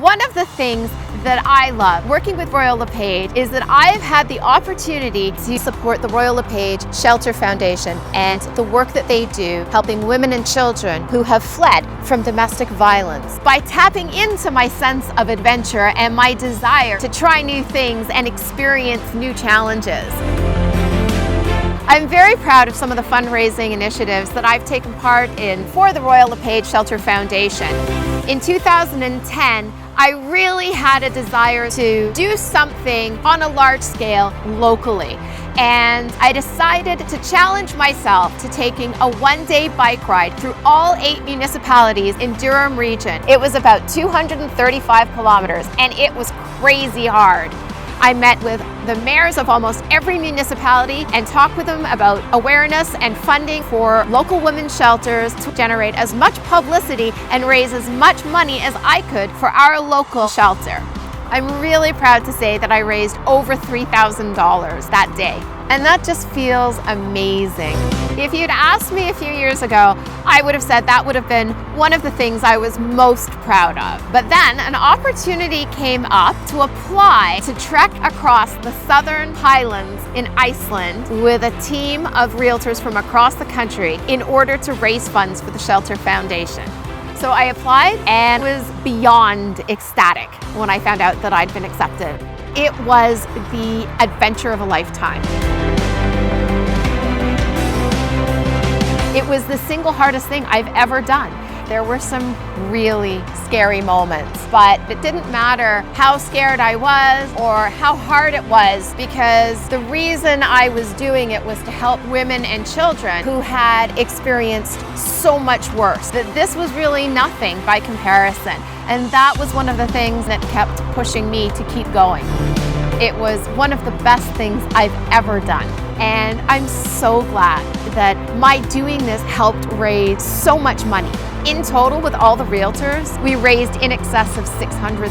One of the things that I love working with Royal LePage is that I've had the opportunity to support the Royal LePage Shelter Foundation and the work that they do helping women and children who have fled from domestic violence by tapping into my sense of adventure and my desire to try new things and experience new challenges. I'm very proud of some of the fundraising initiatives that I've taken part in for the Royal LePage Shelter Foundation. In 2010, I really had a desire to do something on a large scale locally. And I decided to challenge myself to taking a one-day bike ride through all 8 municipalities in Durham Region. It was about 235 kilometers and it was crazy hard. I met with the mayors of almost every municipality and talked with them about awareness and funding for local women's shelters to generate as much publicity and raise as much money as I could for our local shelter. I'm really proud to say that I raised over $3,000 that day, and that just feels amazing. If you'd asked me a few years ago, I would have said that would have been one of the things I was most proud of. But then an opportunity came up to apply to trek across the southern highlands in Iceland with a team of realtors from across the country in order to raise funds for the Shelter Foundation. So I applied and was beyond ecstatic when I found out that I'd been accepted. It was the adventure of a lifetime. It was the single hardest thing I've ever done. There were some really scary moments, but it didn't matter how scared I was or how hard it was, because the reason I was doing it was to help women and children who had experienced so much worse, that this was really nothing by comparison. And that was one of the things that kept pushing me to keep going. It was one of the best things I've ever done. And I'm so glad that my doing this helped raise so much money. In total, with all the realtors, we raised in excess of $600,000.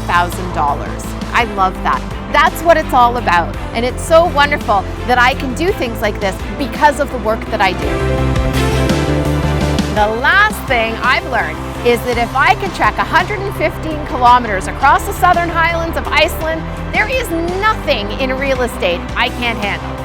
I love that. That's what it's all about. And it's so wonderful that I can do things like this because of the work that I do. The last thing I've learned is that if I can trek 115 kilometers across the southern highlands of Iceland, there is nothing in real estate I can't handle.